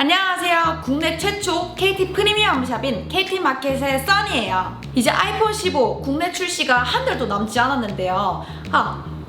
안녕하세요. 국내 최초 KT 프리미엄 샵인 KT마켓의 써니예요. 이제 아이폰 15 국내 출시가 한 달도 남지 않았는데요.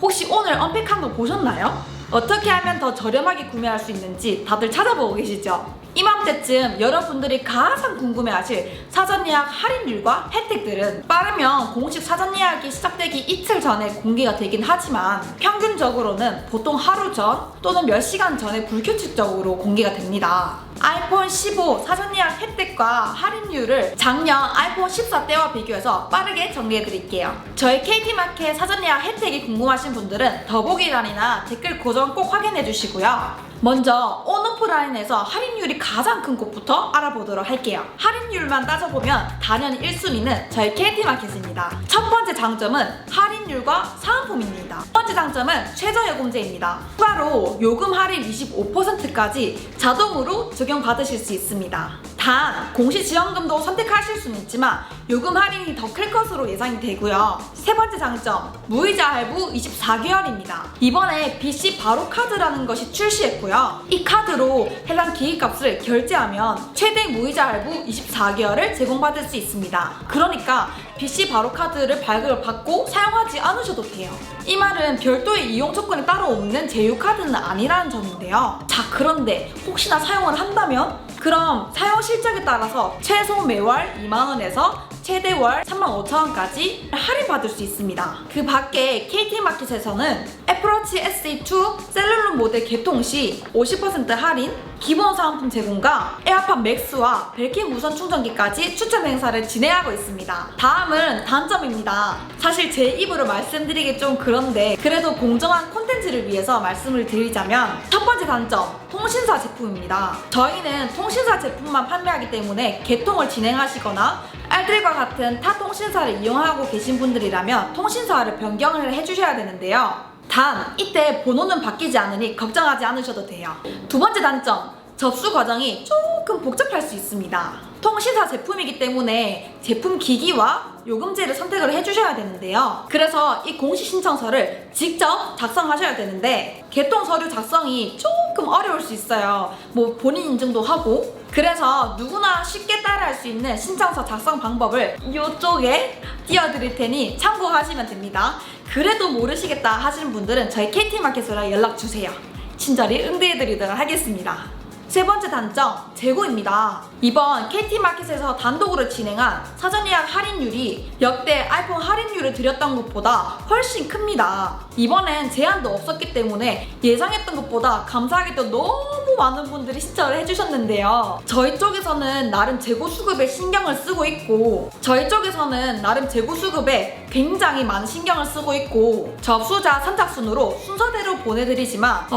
혹시 오늘 언팩한 거 보셨나요? 어떻게 하면 더 저렴하게 구매할 수 있는지 다들 찾아보고 계시죠? 이맘때쯤 여러분들이 가장 궁금해하실 사전 예약 할인율과 혜택들은 빠르면 공식 사전 예약이 시작되기 이틀 전에 공개가 되긴 하지만 평균적으로는 보통 하루 전 또는 몇 시간 전에 불규칙적으로 공개가 됩니다. 아이폰 15 사전 예약 혜택과 할인율을 작년 아이폰 14 때와 비교해서 빠르게 정리해드릴게요. 저희 KT마켓 사전 예약 혜택이 궁금하신 분들은 더보기란이나 댓글 고정 꼭 확인해주시고요. 먼저 온오프라인에서 할인율이 가장 큰 곳부터 알아보도록 할게요. 할인율만 따져보면 당연히 1순위는 저희 KT마켓입니다. 첫 번째 장점은 할인율과 사은품입니다. 첫 번째 장점은 최저요금제입니다. 추가로 요금 할인 25%까지 자동으로 적용받으실 수 있습니다. 단 공시 지원금도 선택하실 수는 있지만 요금 할인이 더 클 것으로 예상이 되고요. 세 번째 장점, 무이자 할부 24개월입니다. 이번에 BC 바로 카드라는 것이 출시했고요. 이 카드로 해당 기기값을 결제하면 최대 무이자 할부 24개월을 제공받을 수 있습니다. 그러니까 BC 바로 카드를 발급을 받고 사용하지 않으셔도 돼요. 이 말은 별도의 이용 조건이 따로 없는 제휴카드는 아니라는 점인데요. 자, 그런데 혹시나 사용을 한다면? 그럼 사용 실적에 따라서 최소 매월 2만원에서 최대 월 35,000원까지 할인받을 수 있습니다. 그 밖에 KT마켓에서는 애플워치 SE2 셀룰러 모델 개통 시 50% 할인, 기본 사은품 제공과 에어팟 맥스와 벨킨 무선 충전기까지 추첨 행사를 진행하고 있습니다. 다음은 단점입니다. 사실 제 입으로 말씀드리기 좀 그런데 그래도 공정한 콘텐츠를 위해서 말씀을 드리자면 첫 번째 단점, 통신사 제품입니다. 저희는 통신사 제품만 판매하기 때문에 개통을 진행하시거나 알뜰과 같은 타 통신사를 이용하고 계신 분들이라면 통신사를 변경을 해주셔야 되는데요. 단 이때 번호는 바뀌지 않으니 걱정하지 않으셔도 돼요. 두 번째 단점, 접수 과정이 조금 복잡할 수 있습니다. 통신사 제품이기 때문에 제품 기기와 요금제를 선택을 해주셔야 되는데요. 그래서 이 공시 신청서를 직접 작성하셔야 되는데 개통 서류 작성이 조금 어려울 수 있어요. 본인 인증도 하고. 그래서 누구나 쉽게 따라할 수 있는 신청서 작성 방법을 이쪽에 띄워드릴 테니 참고하시면 됩니다. 그래도 모르시겠다 하시는 분들은 저희 KT마켓으로 연락주세요. 친절히 응대해드리도록 하겠습니다. 세 번째 단점, 재고입니다. 이번 KT마켓에서 단독으로 진행한 사전 예약 할인율이 역대 아이폰 할인율을 드렸던 것보다 훨씬 큽니다. 이번엔 제한도 없었기 때문에 예상했던 것보다 감사하게도 너무 많은 분들이 신청을 해주셨는데요. 저희 쪽에서는 나름 재고 수급에 신경을 쓰고 있고 저희 쪽에서는 나름 재고 수급에 굉장히 많은 신경을 쓰고 있고 접수자 선착순으로 순서대로 보내드리지만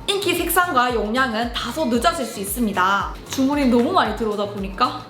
인기 색상과 용량은 다소 늦어질 수 있습니다. 주문이 너무 많이 들어오다 보니까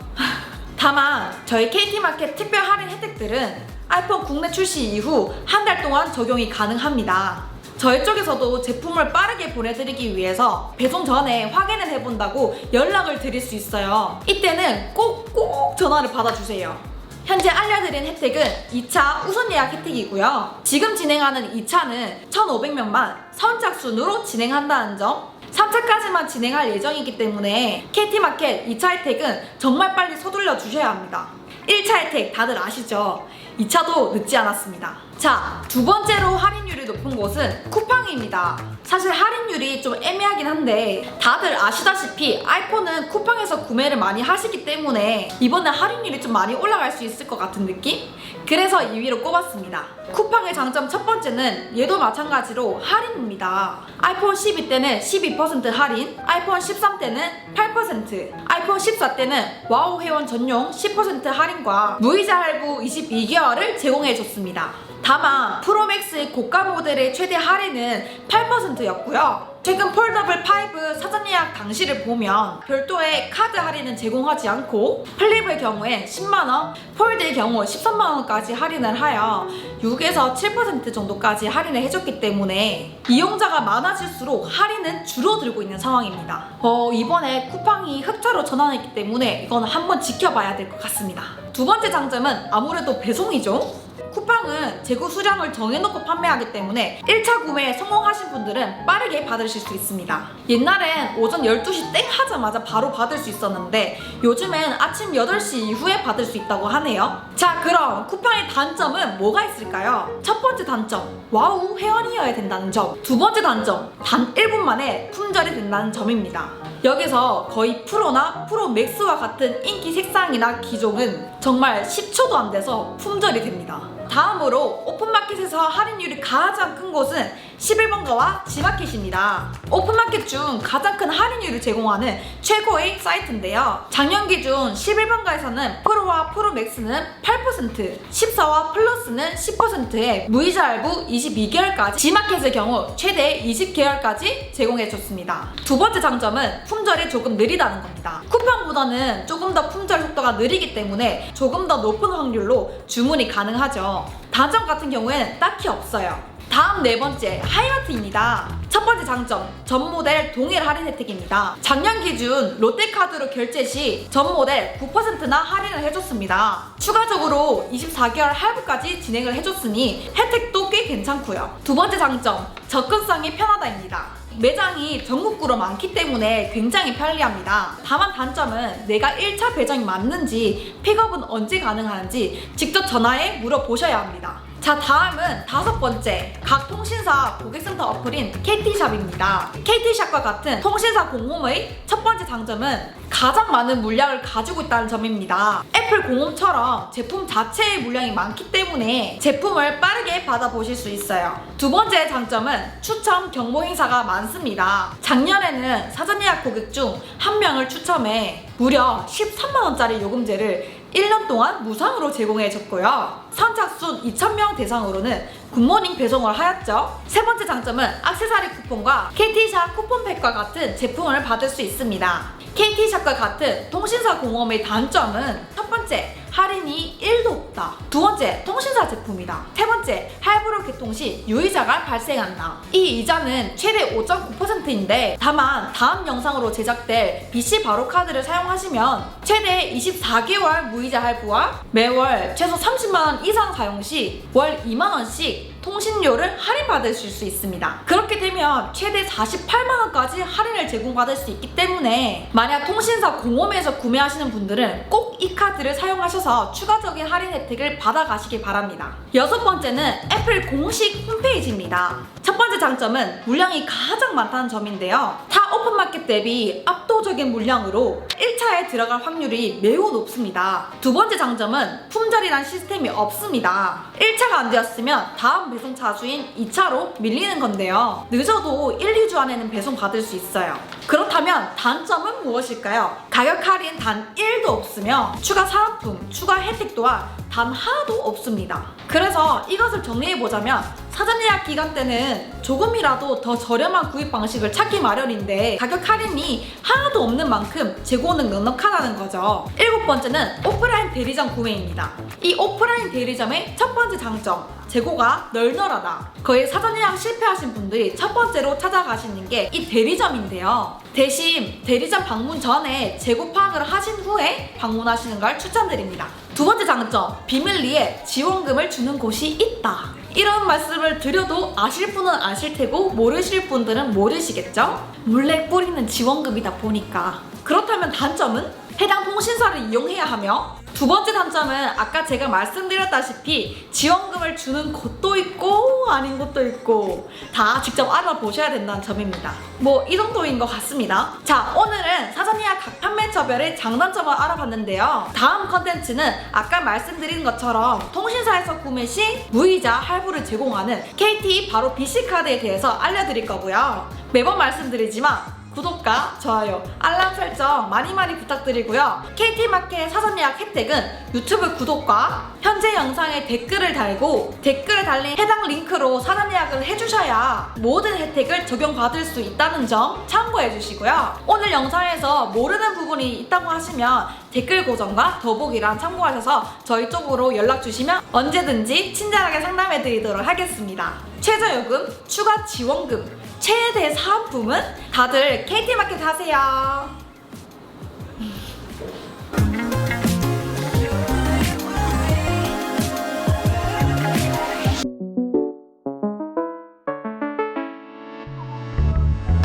다만 저희 KT마켓 특별 할인 혜택들은 아이폰 국내 출시 이후 한 달 동안 적용이 가능합니다. 저희 쪽에서도 제품을 빠르게 보내드리기 위해서 배송 전에 확인을 해본다고 연락을 드릴 수 있어요. 이때는 꼭 전화를 받아주세요. 현재 알려드린 혜택은 2차 우선 예약 혜택이고요. 지금 진행하는 2차는 1,500명만 선착순으로 진행한다는 점, 3차까지만 진행할 예정이기 때문에 KT마켓 2차 혜택은 정말 빨리 서둘러 주셔야 합니다. 1차 혜택 다들 아시죠? 2차도 늦지 않았습니다. 자, 두 번째로 할인율이 높은 곳은 쿠팡입니다. 사실 할인율이 좀 애매하긴 한데 다들 아시다시피 아이폰은 쿠팡에서 구매를 많이 하시기 때문에 이번에 할인율이 좀 많이 올라갈 수 있을 것 같은 느낌? 그래서 2위로 꼽았습니다. 쿠팡의 장점 첫 번째는 얘도 마찬가지로 할인입니다. 아이폰 12 때는 12% 할인, 아이폰 13 때는 8%, 아이폰 14 때는 와우 회원 전용 10% 할인과 무이자 할부 22개월을 제공해줬습니다. 다만 프로맥스의 고가 모델의 최대 할인은 8%였고요. 최근 폴더블 5 사전 예약 당시를 보면 별도의 카드 할인은 제공하지 않고 플립의 경우엔 10만원, 폴드의 경우 13만원까지 할인을 하여 6에서 7% 정도까지 할인을 해줬기 때문에 이용자가 많아질수록 할인은 줄어들고 있는 상황입니다. 이번에 쿠팡이 흑자로 전환했기 때문에 이건 한번 지켜봐야 될 것 같습니다. 두 번째 장점은 아무래도 배송이죠. 쿠팡은 재고 수량을 정해놓고 판매하기 때문에 1차 구매에 성공하신 분들은 빠르게 받으실 수 있습니다. 옛날엔 오전 12시 땡 하자마자 바로 받을 수 있었는데 요즘엔 아침 8시 이후에 받을 수 있다고 하네요. 자, 그럼 쿠팡의 단점은 뭐가 있을까요? 첫 번째 단점, 와우 회원이어야 된다는 점. 두 번째 단점, 단 1분 만에 품절이 된다는 점입니다. 여기서 거의 프로나 프로 맥스와 같은 인기 색상이나 기종은 정말 10초도 안 돼서 품절이 됩니다. 다음으로 오픈마켓에서 할인율이 가장 큰 곳은 11번가와 지마켓입니다. 오픈마켓 중 가장 큰 할인율을 제공하는 최고의 사이트인데요. 작년 기준 11번가에서는 프로와 프로맥스는 8%, 14와 플러스는 10%의 무이자 할부 22개월까지, 지마켓의 경우 최대 20개월까지 제공해줬습니다. 두 번째 장점은 품절이 조금 느리다는 겁니다. 쿠팡보다는 조금 더 품절 속도가 느리기 때문에 조금 더 높은 확률로 주문이 가능하죠. 단점 같은 경우에는 딱히 없어요. 다음 네 번째, 하이마트입니다. 첫 번째 장점, 전 모델 동일 할인 혜택입니다. 작년 기준 롯데카드로 결제 시 전 모델 9%나 할인을 해줬습니다. 추가적으로 24개월 할부까지 진행을 해줬으니 혜택도 꽤 괜찮고요. 두 번째 장점, 접근성이 편하다입니다. 매장이 전국구로 많기 때문에 굉장히 편리합니다. 다만 단점은 내가 1차 배정이 맞는지, 픽업은 언제 가능한지 직접 전화해 물어보셔야 합니다. 자, 다음은 다섯 번째, 각 통신사 고객센터 어플인 KT샵입니다. KT샵과 같은 통신사 공홈의 첫 번째 장점은 가장 많은 물량을 가지고 있다는 점입니다. 애플 공홈처럼 제품 자체의 물량이 많기 때문에 제품을 빠르게 받아보실 수 있어요. 두 번째 장점은 추첨 경보 행사가 많습니다. 작년에는 사전 예약 고객 중 한 명을 추첨해 무려 13만원짜리 요금제를 1년 동안 무상으로 제공해줬고요. 선착순 2,000명 대상으로는 굿모닝 배송을 하였죠. 세 번째 장점은 액세서리 쿠폰과 KT샵 쿠폰팩과 같은 제품을 받을 수 있습니다. KT샵과 같은 통신사 공홈의 단점은 첫 번째, 할인이 1도 없다. 두 번째, 통신사 제품이다. 세 번째, 할부로 개통 시 유의자가 발생한다. 이 이자는 최대 5.9%인데 다만 다음 영상으로 제작될 BC 바로 카드를 사용하시면 최대 24개월 무이자 할부와 매월 최소 30만원 이상 사용 시 월 2만원씩 통신료를 할인받으실 수 있습니다. 그렇게 되면 최대 48만원까지 할인을 제공받을 수 있기 때문에 만약 통신사 공홈에서 구매하시는 분들은 꼭 이 카드를 사용하셔서 추가적인 할인 혜택을 받아가시길 바랍니다. 여섯 번째는 애플 공식 홈페이지입니다. 첫 번째 장점은 물량이 가장 많다는 점인데요. 타 오픈마켓 대비 압도적인 물량으로 1차에 들어갈 확률이 매우 높습니다. 두 번째 장점은 품절이란 시스템이 없습니다. 1차가 안 되었으면 다음 배송 차수인 2차로 밀리는 건데요. 늦어도 1, 2주 안에는 배송 받을 수 있어요. 그렇다면 단점은 무엇일까요? 가격 할인 단 1도 없으며 추가 사은품, 추가 혜택 또한 단 하나도 없습니다. 그래서 이것을 정리해보자면 사전 예약 기간 때는 조금이라도 더 저렴한 구입 방식을 찾기 마련인데 가격 할인이 하나도 없는 만큼 재고는 넉넉하다는 거죠. 일곱 번째는 오프라인 대리점 구매입니다. 이 오프라인 대리점의 첫 번째 장점, 재고가 널널하다. 거의 사전 예약 실패하신 분들이 첫 번째로 찾아가시는 게 이 대리점인데요. 대신 대리점 방문 전에 재고 파악을 하신 후에 방문하시는 걸 추천드립니다. 두 번째 장점, 비밀리에 지원금을 주는 곳이 있다. 이런 말씀을 드려도 아실 분은 아실 테고 모르실 분들은 모르시겠죠? 몰래 뿌리는 지원금이다 보니까. 그렇다면 단점은 해당 통신사를 이용해야 하며, 두 번째 단점은 아까 제가 말씀드렸다시피 지원금을 주는 곳도 있고 아닌 곳도 있고 다 직접 알아보셔야 된다는 점입니다. 뭐 이 정도인 것 같습니다. 자, 오늘은 사전 예약 각 판매처별의 장단점을 알아봤는데요. 다음 컨텐츠는 아까 말씀드린 것처럼 통신사에서 구매 시 무이자 할부를 제공하는 KT 바로 BC카드에 대해서 알려드릴 거고요. 매번 말씀드리지만 구독과 좋아요, 알람 설정 많이 부탁드리고요. KT마켓 사전 예약 혜택은 유튜브 구독과 현재 영상에 댓글을 달고 댓글에 달린 해당 링크로 사전 예약을 해주셔야 모든 혜택을 적용받을 수 있다는 점 참고해 주시고요. 오늘 영상에서 모르는 부분이 있다고 하시면 댓글 고정과 더보기란 참고하셔서 저희 쪽으로 연락 주시면 언제든지 친절하게 상담해 드리도록 하겠습니다. 최저요금, 추가 지원금, 최대 사은품은 다들 KT마켓 하세요.